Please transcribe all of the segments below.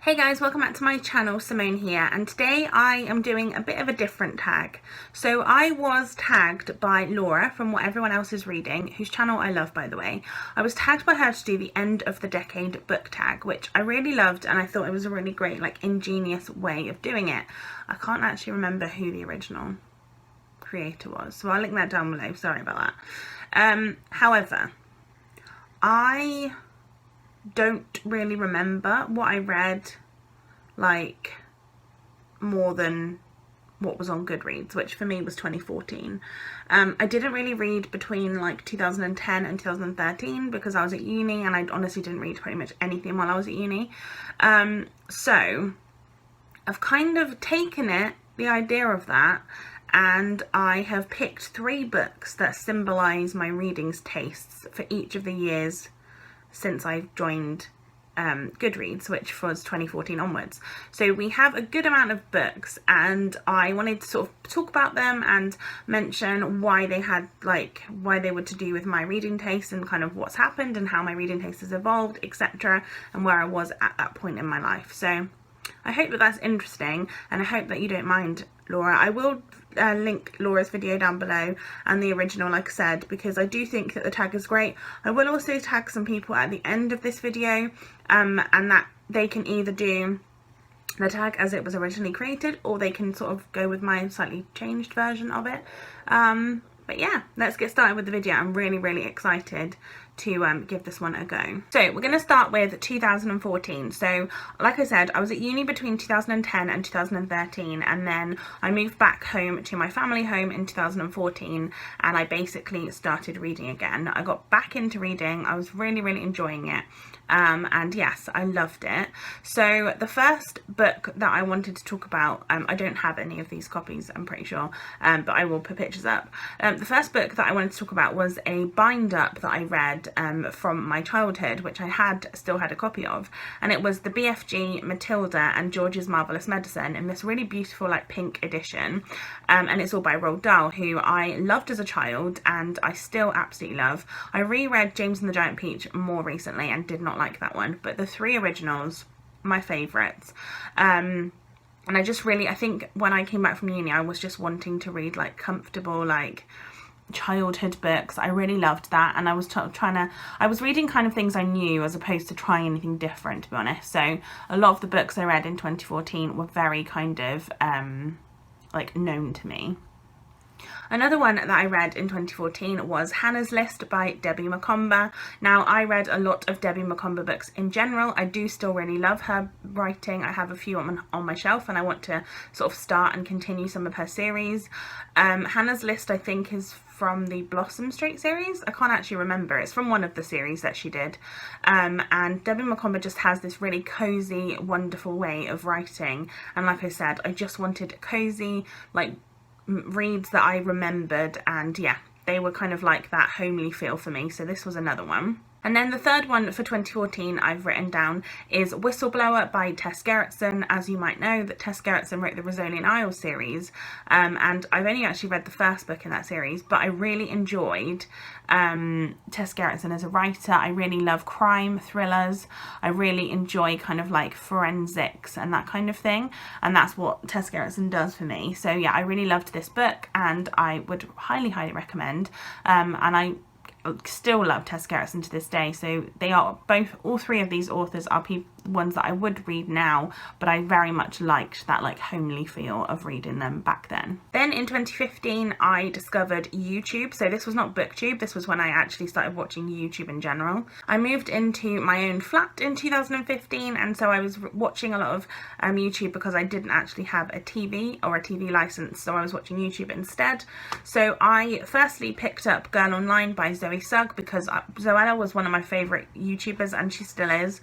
Hey guys, welcome back to my channel. Simone here, and today I am doing a bit of a different tag. So I was tagged by Laura from What Everyone Else Is Reading, whose channel I love, by the way. I was tagged by her to do the end of the decade book tag, which I really loved, and I thought it was a really great, ingenious way of doing it. I can't actually remember who the original creator was, so I'll link that down below. Sorry about that. However, I don't really remember what I read more than what was on Goodreads, which for me was 2014. I didn't really read between 2010 and 2013 because I was at uni, and I honestly didn't read pretty much anything while I was at uni. So I've kind of taken the idea of that, and I have picked 3 books that symbolise my readings tastes for each of the years since I've joined Goodreads, which was 2014 onwards. So we have a good amount of books, and I wanted to sort of talk about them and mention why they had why they were to do with my reading taste and kind of what's happened and how my reading taste has evolved, etc., and where I was at that point in my life. So I hope that that's interesting, and I hope that you don't mind, Laura. I will link Laura's video down below and the original, like I said, because I do think that the tag is great. I will also tag some people at the end of this video, and that they can either do the tag as it was originally created, or they can sort of go with my slightly changed version of it. But yeah, let's get started with the video. I'm really excited to give this one a go. So we're going to start with 2014. So like I said, I was at uni between 2010 and 2013, and then I moved back home to my family home in 2014, and I basically started reading again. I got back into reading. I was really enjoying it. And yes, I loved it. So the first book that I wanted to talk about, I don't have any of these copies, I'm pretty sure, but I will put pictures up. The first book that I wanted to talk about was a bind up that I read from my childhood, which I still had a copy of, and it was the BFG Matilda and George's Marvellous Medicine in this really beautiful pink edition, and it's all by Roald Dahl, who I loved as a child and I still absolutely love. I reread James and the Giant Peach more recently and did not like that one, but the 3 originals, my favourites. And I think when I came back from uni, I was just wanting to read comfortable childhood books. I really loved that, and I was I was reading kind of things I knew as opposed to trying anything different, to be honest. So a lot of the books I read in 2014 were very kind of known to me. Another one that I read in 2014 was Hannah's List by Debbie Macomber. Now, I read a lot of Debbie Macomber books in general. I do still really love her writing. I have a few on my shelf, and I want to sort of start and continue some of her series. Hannah's List, I think, is from the Blossom Street series. I can't actually remember. It's from one of the series that she did. And Debbie Macomber just has this really cozy, wonderful way of writing. And like I said, I just wanted cozy, reads that I remembered, and yeah, they were kind of that homely feel for me, so this was another one. And then the third one for 2014 I've written down is Whistleblower by Tess Gerritsen. As you might know, that Tess Gerritsen wrote the Rosalian Isles series, and I've only actually read the first book in that series, but I really enjoyed Tess Gerritsen as a writer. I really love crime thrillers. I really enjoy kind of forensics and that kind of thing, and that's what Tess Gerritsen does for me. So yeah, I really loved this book, and I would highly recommend. And I still love Tess Gerritsen to this day. So they are all 3 of these authors are ones that I would read now, but I very much liked that homely feel of reading them back then. Then in 2015 I discovered YouTube. So this was not BookTube, this was when I actually started watching YouTube in general. I moved into my own flat in 2015, and so I was watching a lot of YouTube because I didn't actually have a TV or a TV license, so I was watching YouTube instead. So I firstly picked up Girl Online by Zoe Sugg because Zoella was one of my favourite YouTubers, and she still is.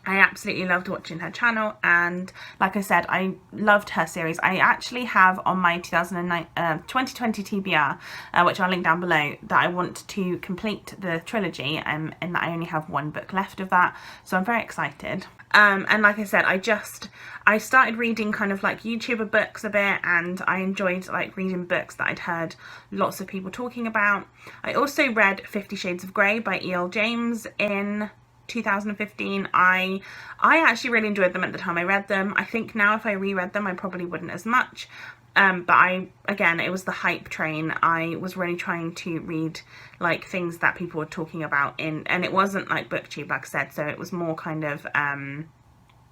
I absolutely loved watching her channel, and like I said, I loved her series. I actually have on my 2020 TBR, which I'll link down below, that I want to complete the trilogy, and that I only have 1 book left of that, so I'm very excited. And like I said, I started reading kind of YouTuber books a bit, and I enjoyed reading books that I'd heard lots of people talking about. I also read 50 Shades of Grey by E.L. James in 2015. I actually really enjoyed them at the time I read them. I think now if I reread them I probably wouldn't as much. But again, it was the hype train. I was really trying to read like things that people were talking about and it wasn't like BookTube, like I said, so it was more kind of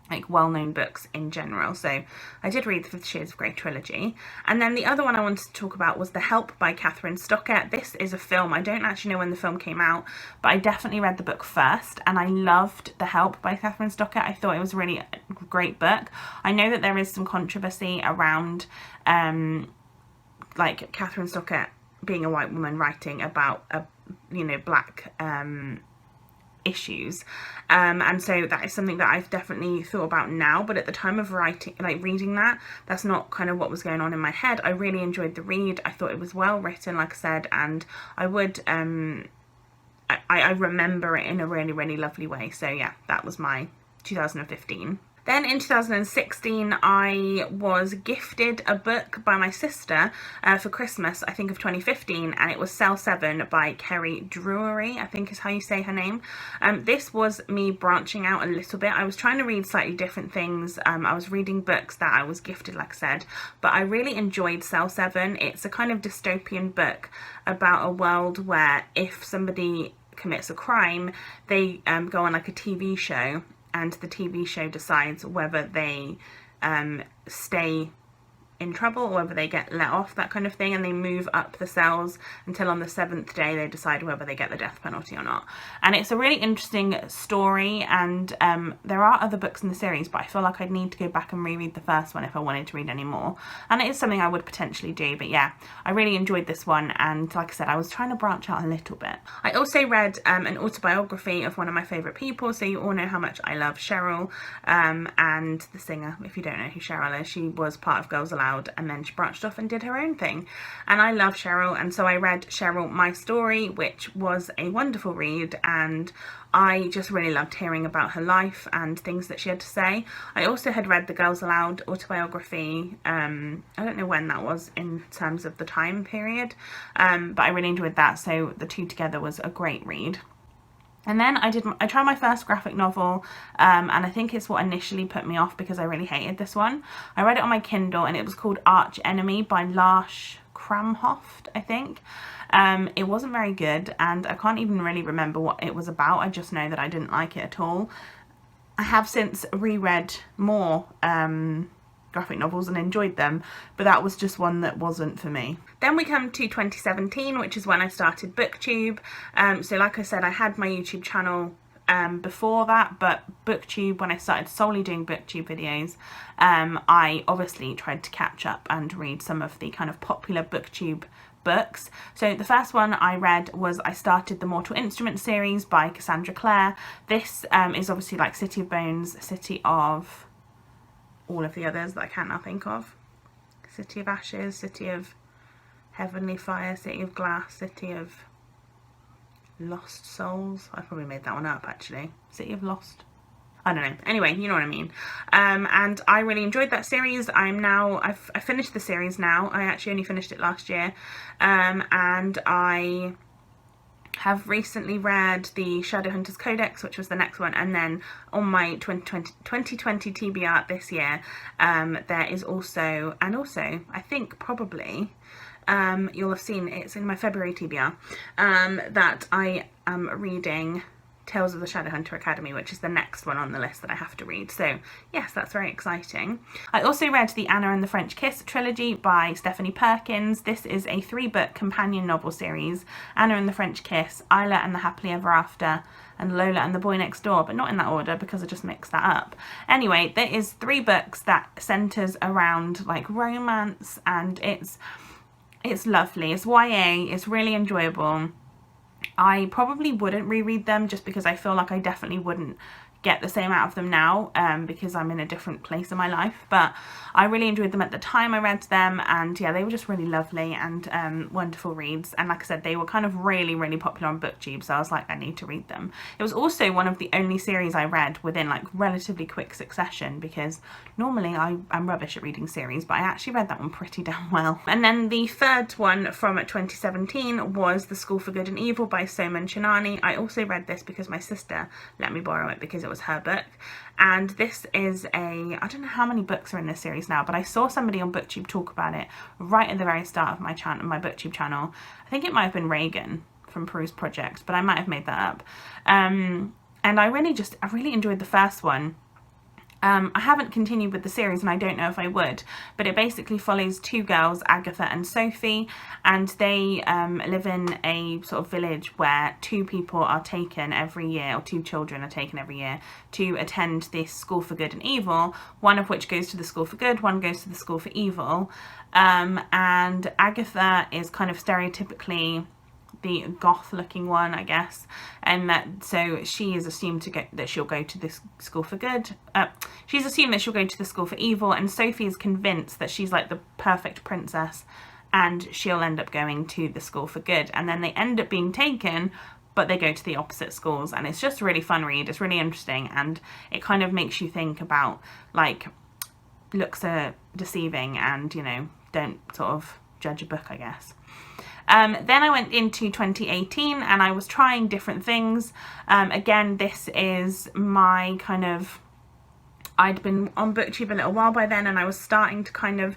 like well-known books in general. So I did read the 50 Shades of Grey trilogy. And then the other one I wanted to talk about was The Help by Catherine Stockett. This is a film. I don't actually know when the film came out, but I definitely read the book first, and I loved The Help by Catherine Stockett. I thought it was really a great book. I know that there is some controversy around like Catherine Stockett being a white woman writing about black issues, and so that is something that I've definitely thought about now, but at the time of reading that's not kind of what was going on in my head. I really enjoyed the read. I thought it was well written, like I said, and I would I remember it in a really, really lovely way. So yeah, that was my 2015. Then in 2016, I was gifted a book by my sister for Christmas, I think of 2015, and it was Cell 7 by Kerry Drury, I think is how you say her name. This was me branching out a little bit. I was trying to read slightly different things. I was reading books that I was gifted, like I said, but I really enjoyed Cell 7. It's a kind of dystopian book about a world where if somebody commits a crime, they go on like a TV show, and the TV show decides whether they stay in trouble or whether they get let off, that kind of thing, and they move up the cells until on the 7th day they decide whether they get the death penalty or not. And it's a really interesting story, and there are other books in the series, but I feel like I'd need to go back and reread the first one if I wanted to read any more, and it is something I would potentially do. But yeah, I really enjoyed this one, and like I said, I was trying to branch out a little bit. I also read an autobiography of one of my favourite people, so you all know how much I love Cheryl, and the singer. If you don't know who Cheryl is, she was part of Girls Aloud, and then she branched off and did her own thing, and I love Cheryl, and so I read Cheryl My Story, which was a wonderful read, and I just really loved hearing about her life and things that she had to say. I also had read the Girls Aloud autobiography, I don't know when that was in terms of the time period, but I really enjoyed that, so the two together was a great read. And then I tried my first graphic novel, and I think it's what initially put me off because I really hated this one. I read it on my Kindle, and it was called Arch Enemy by Lars Kramhoft, I think. It wasn't very good, and I can't even really remember what it was about. I just know that I didn't like it at all. I have since reread more graphic novels and enjoyed them, but that was just one that wasn't for me. Then we come to 2017, which is when I started BookTube. So like I said, I had my YouTube channel before that, but BookTube, when I started solely doing BookTube videos, I obviously tried to catch up and read some of the kind of popular BookTube books. So the first one I read was I started the Mortal Instruments series by Cassandra Clare. This is obviously like City of Bones, City of all of the others that I can't now think of. City of Ashes, City of Heavenly Fire, City of Glass, City of Lost Souls. I probably made that one up actually. City of Lost. I don't know. Anyway, you know what I mean. And I really enjoyed that series. I've finished the series now. I actually only finished it last year. And I have recently read the Shadowhunters Codex, which was the next one, and then on my 2020 TBR this year, there is also, and also I think probably you'll have seen, it's in my February TBR, that I am reading Tales of the Shadowhunter Academy, which is the next one on the list that I have to read. So yes, that's very exciting. I also read the Anna and the French Kiss trilogy by Stephanie Perkins. This is a 3-book companion novel series: Anna and the French Kiss, Isla and the Happily Ever After, and Lola and the Boy Next Door, but not in that order because I just mixed that up. Anyway, there is 3 books that centers around like romance, and it's lovely. It's YA, it's really enjoyable. I probably wouldn't reread them just because I feel like I definitely wouldn't get the same out of them now because I'm in a different place in my life, but I really enjoyed them at the time I read them, and yeah, they were just really lovely and wonderful reads. And like I said, they were kind of really popular on BookTube, so I was like, I need to read them. It was also one of the only series I read within like relatively quick succession, because normally I'm rubbish at reading series, but I actually read that one pretty damn well. And then the third one from 2017 was The School for Good and Evil by Simone. I also read this because my sister let me borrow it because it was her book, and this is I don't know how many books are in this series now, but I saw somebody on BookTube talk about it right at the very start of my BookTube channel. I think it might have been Reagan from Peruse Project, but I might have made that up. And I really enjoyed the first one. I haven't continued with the series, and I don't know if I would, but it basically follows two girls, Agatha and Sophie, and they live in a sort of village where two people are taken every year, or two children are taken every year to attend this school for good and evil, one of which goes to the school for good, one goes to the school for evil. And Agatha is kind of stereotypically the goth looking one, I guess, and so she is assumed that she'll go to this school for good. She's assumed that she'll go to the school for evil, and Sophie is convinced that she's like the perfect princess and she'll end up going to the school for good, and then they end up being taken, but they go to the opposite schools. And it's just a really fun read. It's really interesting, and it kind of makes you think about like looks are deceiving, and you know, don't sort of judge a book, I guess. Then I went into 2018 and I was trying different things. Again, this is my kind of, I'd been on BookTube a little while by then, and I was starting to kind of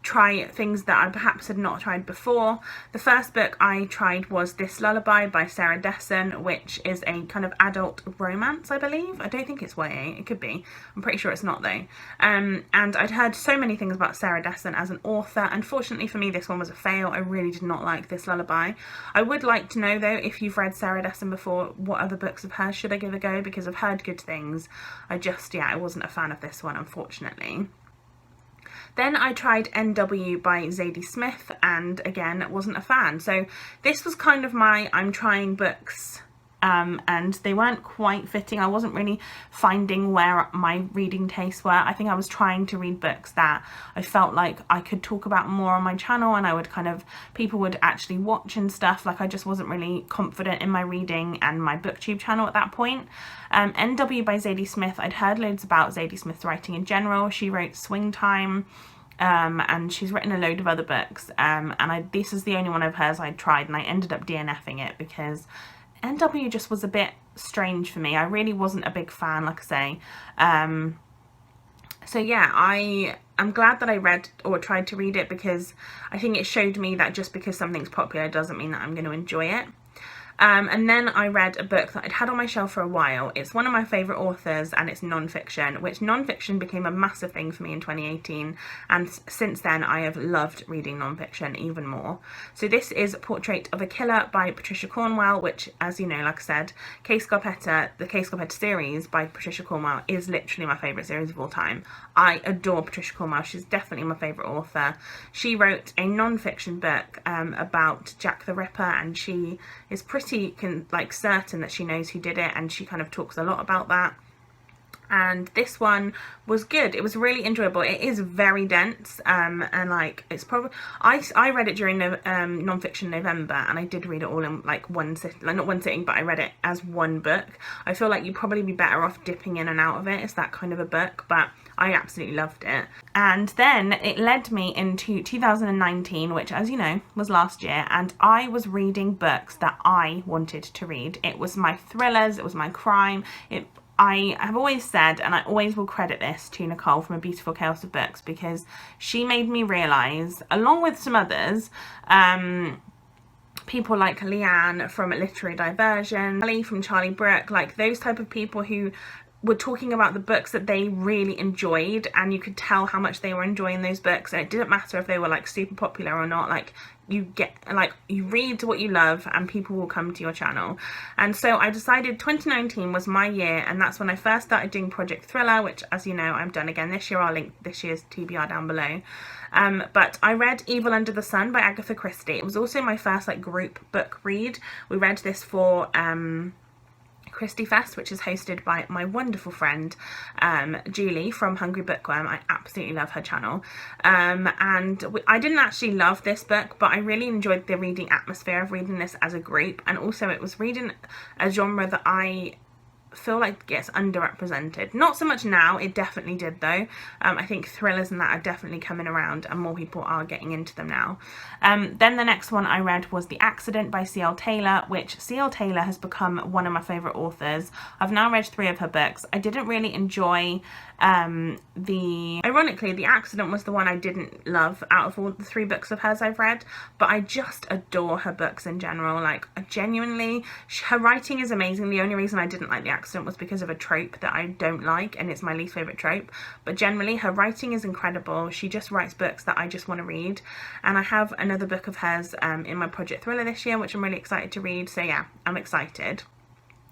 try things that I perhaps had not tried before. The first book I tried was This Lullaby by Sarah Dessen, which is a kind of adult romance, I believe. I don't think it's YA, it could be. I'm pretty sure it's not though. And I'd heard so many things about Sarah Dessen as an author. Unfortunately for me, this one was a fail. I really did not like This Lullaby. I would like to know though, if you've read Sarah Dessen before, what other books of hers should I give a go, because I've heard good things. I wasn't a fan of this one, unfortunately. Then I tried NW by Zadie Smith, and again, wasn't a fan. So this was kind of my I'm trying books, and they weren't quite fitting. I wasn't really finding where my reading tastes were. I think I was trying to read books that I felt like I could talk about more on my channel, and I would people would actually watch and stuff. Like I just wasn't really confident in my reading and my BookTube channel at that point. NW by Zadie Smith, I'd heard loads about Zadie Smith's writing in general. She wrote Swing Time, and she's written a load of other books, and this is the only one of hers I'd tried, and I ended up DNFing it because NW just was a bit strange for me. I really wasn't a big fan, like I say. So yeah, I'm glad that I read or tried to read it, because I think it showed me that just because something's popular doesn't mean that I'm going to enjoy it. And then I read a book that I'd had on my shelf for a while. It's one of my favourite authors, and it's non-fiction, which non-fiction became a massive thing for me in 2018, and since then I have loved reading non-fiction even more. So this is Portrait of a Killer by Patricia Cornwell, which, as you know, like I said, the Case Scarpetta series by Patricia Cornwell is literally my favourite series of all time. I adore Patricia Cornwell. She's definitely my favourite author. She wrote a non-fiction book about Jack the Ripper, and she is pretty certain that she knows who did it, and she kind of talks a lot about that. And this one was good. It was really enjoyable. It is very dense, and like it's probably I read it during non-fiction November, and I did read it all in like one sitting, like not one sitting, but I read it as one book. I feel like you'd probably be better off dipping in and out of it. It's that kind of a book, but I absolutely loved it. And then it led me into 2019, which, as you know, was last year, and I was reading books that I wanted to read. It was my thrillers, it was my crime. I have always said, and I always will credit this to Nicole from A Beautiful Chaos of Books, because she made me realise, along with some others, people like Leanne from Literary Diversion, Ali from Charlie Brooke, like those type of people who were talking about the books that they really enjoyed, and you could tell how much they were enjoying those books, and it didn't matter if they were like super popular or not. Like you read what you love and people will come to your channel. And so I decided 2019 was my year, and that's when I first started doing Project Thriller, which, as you know, I've done again this year. I'll link this year's TBR down below. But I read Evil Under the Sun by Agatha Christie. It was also my first like group book read. We read this for Christie Fest, which is hosted by my wonderful friend Julie from Hungry Bookworm. I absolutely love her channel, and I didn't actually love this book, but I really enjoyed the reading atmosphere of reading this as a group, and also it was reading a genre that I feel like gets underrepresented. Not so much now, it definitely did though. I think thrillers and that are definitely coming around and more people are getting into them now. Then the next one I read was The Accident by C.L. Taylor, which C.L. Taylor has become one of my favourite authors. I've now read 3 of her books. I didn't really enjoy ironically, The Accident was the one I didn't love out of all the 3 books of hers I've read, but I just adore her books in general. Like, genuinely, her writing is amazing. The only reason I didn't like The Accident was because of a trope that I don't like, and it's my least favourite trope, but generally her writing is incredible. She just writes books that I just want to read, and I have another book of hers in my Project Thriller this year, which I'm really excited to read, so yeah, I'm excited.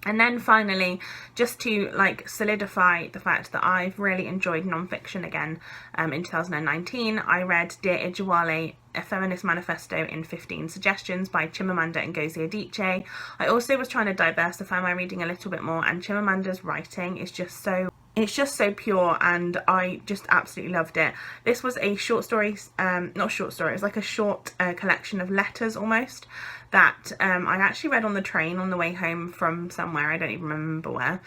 And then finally, just to like solidify the fact that I've really enjoyed non-fiction again, in 2019, I read Dear Ijewale, A Feminist Manifesto in 15 Suggestions by Chimamanda Ngozi Adichie. I also was trying to diversify my reading a little bit more, and Chimamanda's writing is just so pure, and I just absolutely loved it. This was a short story, not short story, it was like a short collection of letters almost, that I actually read on the train on the way home from somewhere, I don't even remember where.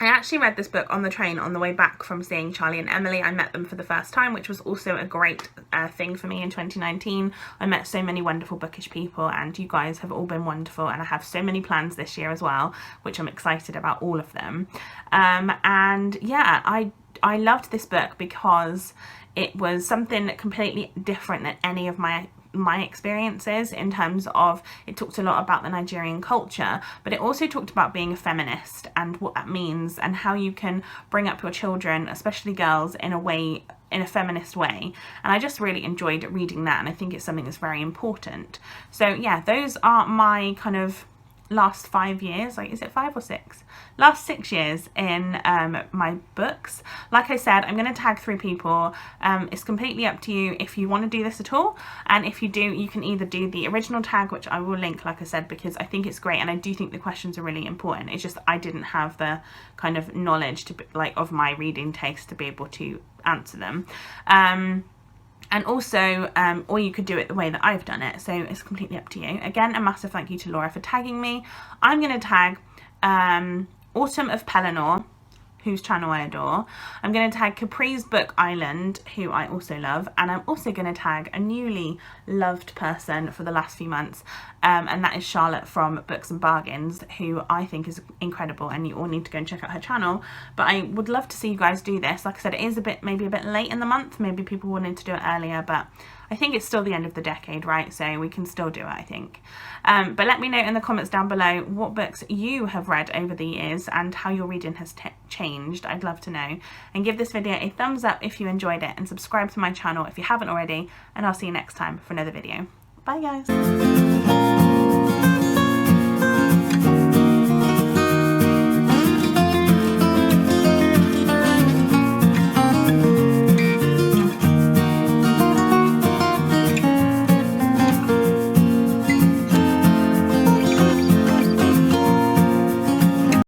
I actually read this book on the train on the way back from seeing Charlie and Emily. I met them for the first time, which was also a great thing for me in 2019. I met so many wonderful bookish people, and you guys have all been wonderful, and I have so many plans this year as well, which I'm excited about all of them. And yeah, I loved this book because it was something completely different than any of my experiences, in terms of it talked a lot about the Nigerian culture, but it also talked about being a feminist and what that means, and how you can bring up your children, especially girls, in a feminist way. And I just really enjoyed reading that, and I think it's something that's very important. So yeah, those are my kind of last 5 years, like, is it 5 or 6? Last 6 years in my books. Like I said, I'm going to tag 3 people. It's completely up to you if you want to do this at all, and if you do, you can either do the original tag, which I will link, like I said, because I think it's great, and I do think the questions are really important. It's just I didn't have the kind of knowledge to of my reading taste to be able to answer them. And also, or you could do it the way that I've done it, so it's completely up to you. Again, a massive thank you to Laura for tagging me. I'm going to tag Autumn of Pelennor, whose channel I adore. I'm going to tag Capri's Book Island, who I also love, and I'm also going to tag a newly loved person for the last few months, and that is Charlotte from Books and Bargains, who I think is incredible, and you all need to go and check out her channel. But I would love to see you guys do this. Like I said, it is maybe a bit late in the month, maybe people wanted to do it earlier, but I think it's still the end of the decade, right? So we can still do it, I think. But let me know in the comments down below what books you have read over the years and how your reading has changed. I'd love to know. And give this video a thumbs up if you enjoyed it, and subscribe to my channel if you haven't already, and I'll see you next time for another video. Bye guys!